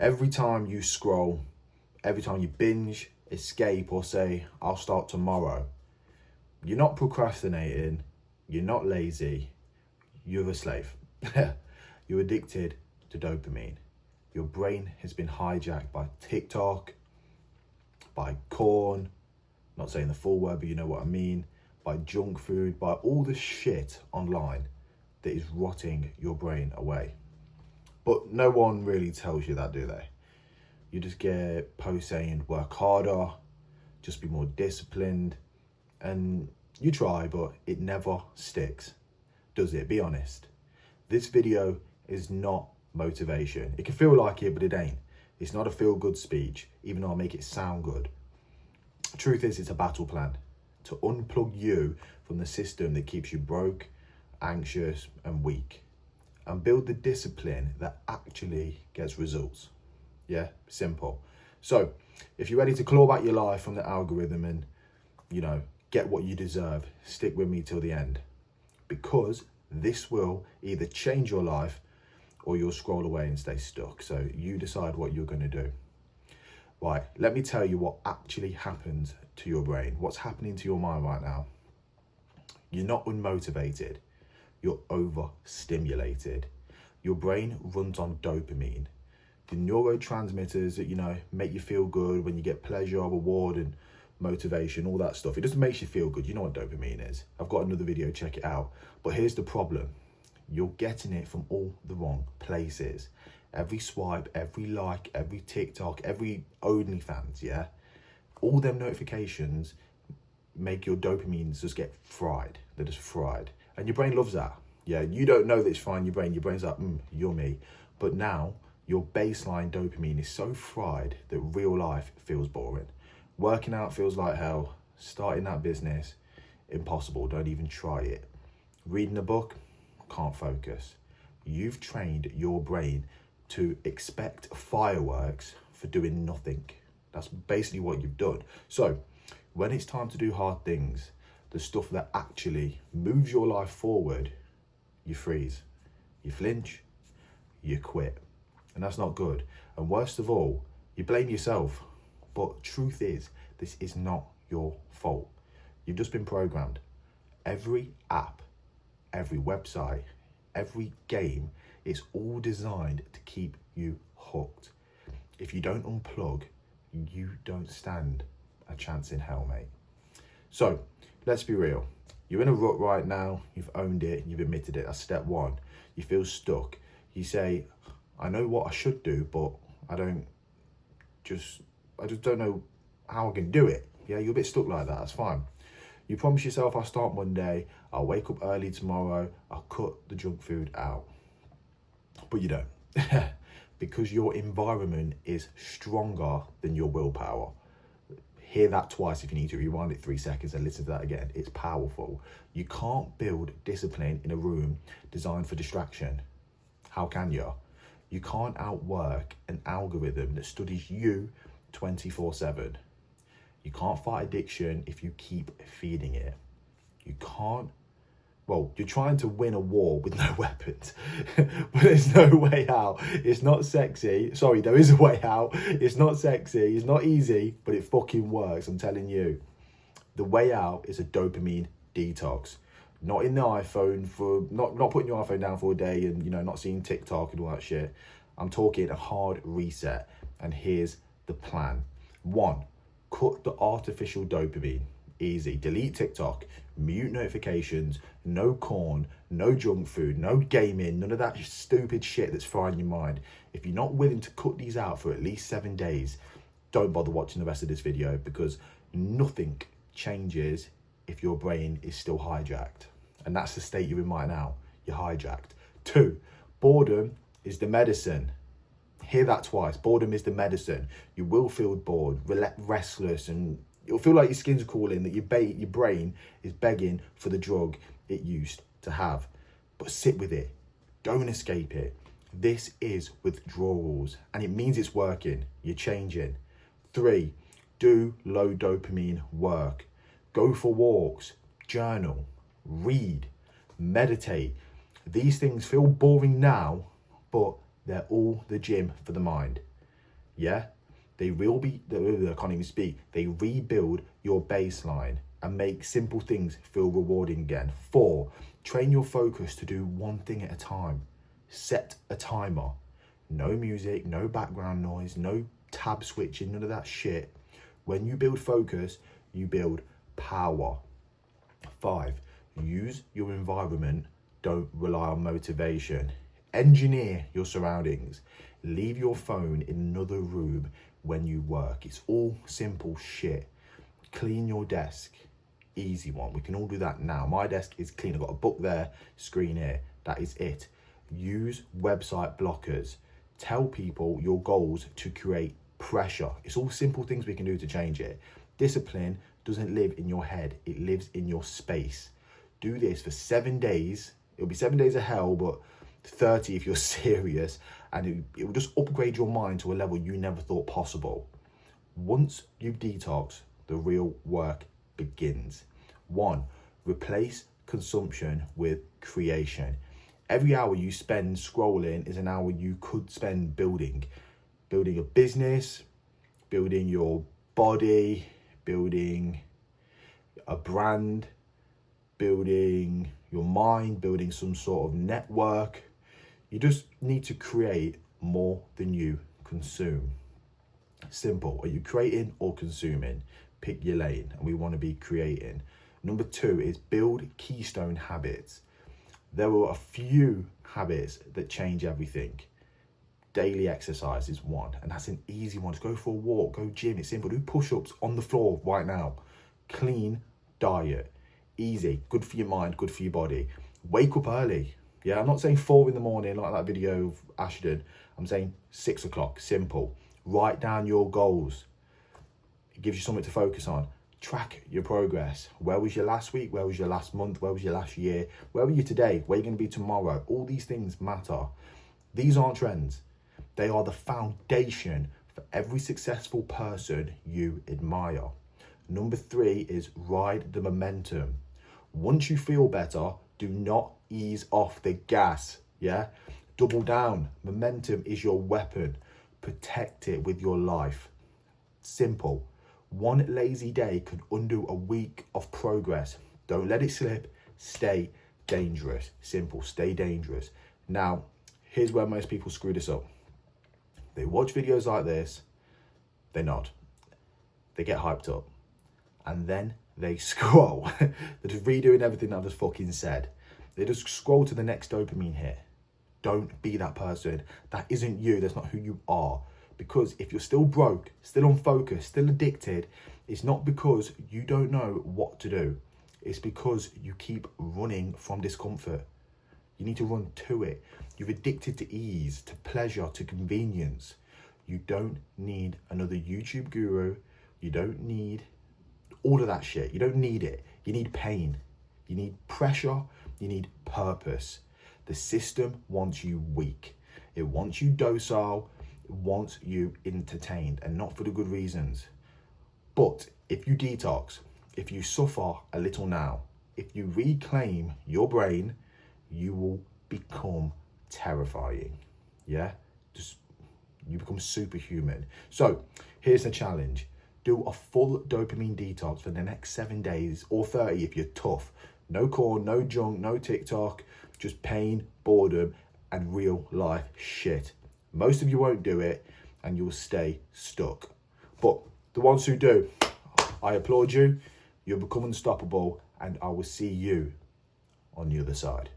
Every time you scroll, every time you binge, escape, or say, I'll start tomorrow, you're not procrastinating, you're not lazy, you're a slave. You're addicted to dopamine. Your brain has been hijacked by TikTok, by corn, not saying the full word, but you know what I mean, by junk food, by all the shit online that is rotting your brain away. But no one really tells you that, do they? You just get posts saying work harder, just be more disciplined, and you try, but it never sticks. Does it? Be honest. This video is not motivation. It can feel like it, but it ain't. It's not a feel-good speech, even though I make it sound good. Truth is, it's a battle plan to unplug you from the system that keeps you broke, anxious, and weak, and build the discipline that actually gets results. Yeah, simple. So if you're ready to claw back your life from the algorithm and, get what you deserve, stick with me till the end, because this will either change your life or you'll scroll away and stay stuck. So you decide what you're going to do. Right, let me tell you what actually happens to your brain. What's happening to your mind right now? You're not unmotivated. You're overstimulated. Your brain runs on dopamine. The neurotransmitters that, make you feel good when you get pleasure, reward, and motivation, all that stuff. It just makes you feel good. You know what dopamine is. I've got another video, check it out. But here's the problem. You're getting it from all the wrong places. Every swipe, every like, every TikTok, every OnlyFans, yeah? All them notifications make your dopamines just get fried. They're just fried. And your brain loves that. Yeah, you don't know that it's frying your brain. Your brain's like, yummy. But now, your baseline dopamine is so fried that real life feels boring. Working out feels like hell. Starting that business, impossible. Don't even try it. Reading a book, can't focus. You've trained your brain to expect fireworks for doing nothing. That's basically what you've done. So when it's time to do hard things, the stuff that actually moves your life forward, you freeze, you flinch, you quit. And that's not good. And worst of all, you blame yourself. But truth is, this is not your fault. You've just been programmed. Every app, every website, every game, it's all designed to keep you hooked. If you don't unplug, you don't stand a chance in hell, mate. So let's be real. You're in a rut right now. You've owned it. You've admitted it. That's step one. You feel stuck. You say, I know what I should do, but I just don't know how I can do it. Yeah, you're a bit stuck like that. That's fine. You promise yourself, I'll start Monday. I'll wake up early tomorrow. I'll cut the junk food out. But you don't. Because your environment is stronger than your willpower. Hear that twice if you need to. Rewind it 3 seconds and listen to that again. It's powerful. You can't build discipline in a room designed for distraction. How can you? You can't outwork an algorithm that studies you 24/7. You can't fight addiction if you keep feeding it. You're trying to win a war with no weapons, but there's no way out. It's not sexy. Sorry, there is a way out. It's not sexy. It's not easy, but it fucking works. I'm telling you. The way out is a dopamine detox. Not in the iPhone, for not putting your iPhone down for a day and, not seeing TikTok and all that shit. I'm talking a hard reset. And here's the plan. 1, cut the artificial dopamine. Easy. Delete TikTok, mute notifications, no corn, no junk food, no gaming, none of that stupid shit that's frying your mind. If you're not willing to cut these out for at least 7 days, don't bother watching the rest of this video, because nothing changes if your brain is still hijacked. And that's the state you're in right now. You're hijacked. 2, boredom is the medicine. Hear that twice. Boredom is the medicine. You will feel bored, restless, and you'll feel like your skin's crawling, that your brain is begging for the drug it used to have. But sit with it. Don't escape it. This is withdrawals, and it means it's working. You're changing. 3, do low dopamine work. Go for walks, journal, read, meditate. These things feel boring now, but they're all the gym for the mind. Yeah? I can't even speak. They rebuild your baseline and make simple things feel rewarding again. 4, train your focus to do one thing at a time. Set a timer. No music, no background noise, no tab switching, none of that shit. When you build focus, you build power. 5, use your environment. Don't rely on motivation. Engineer your surroundings. Leave your phone in another room when you work. It's all simple shit. Clean your desk. Easy one. We can all do that now. My desk is clean. I've got a book there, screen here. That is it. Use website blockers. Tell people your goals to create pressure. It's all simple things we can do to change it. Discipline doesn't live in your head. It lives in your space. Do this for 7 days. It'll be 7 days of hell, but 30 if you're serious, and it will just upgrade your mind to a level you never thought possible. Once you've detoxed, the real work begins. 1, replace consumption with creation. Every hour you spend scrolling is an hour you could spend building a business, building your body, building a brand, building your mind, building some sort of network. You just need to create more than you consume. Simple. Are you creating or consuming? Pick your lane, and we want to be creating. Number 2 is build keystone habits. There are a few habits that change everything. Daily exercise is one, and that's an easy one. Just go for a walk, go gym. It's simple. Do push-ups on the floor right now. Clean diet. Easy. Good for your mind, good for your body. Wake up early. Yeah, I'm not saying 4 in the morning like that video of Ashton. I'm saying 6 o'clock. Simple. Write down your goals. It gives you something to focus on. Track your progress. Where was you last week? Where was you last month? Where was you last year? Where were you today? Where are you going to be tomorrow? All these things matter. These aren't trends. They are the foundation for every successful person you admire. Number 3 is ride the momentum. Once you feel better, do not ease off the gas. Yeah? Double down. Momentum is your weapon. Protect it with your life. Simple. One lazy day could undo a week of progress. Don't let it slip. Stay dangerous. Simple. Stay dangerous. Now, here's where most people screw this up. They watch videos like this. They nod. They get hyped up. And then they scroll. They're just redoing everything I've just fucking said. They just scroll to the next dopamine hit. Don't be that person. That isn't you. That's not who you are. Because if you're still broke, still unfocused, still addicted, it's not because you don't know what to do. It's because you keep running from discomfort. You need to run to it. You're addicted to ease, to pleasure, to convenience. You don't need another YouTube guru. You don't need all of that shit. You don't need it. You need pain. You need pressure. You need purpose. The system wants you weak. It wants you docile. It wants you entertained, and not for the good reasons. But if you detox, if you suffer a little now, if you reclaim your brain, you will become terrifying. Yeah? Just you become superhuman. So here's the challenge. Do a full dopamine detox for the next 7 days, or 30 if you're tough. No corn, no junk, no TikTok, just pain, boredom, and real life shit. Most of you won't do it, and you'll stay stuck. But the ones who do, I applaud you. You'll become unstoppable, and I will see you on the other side.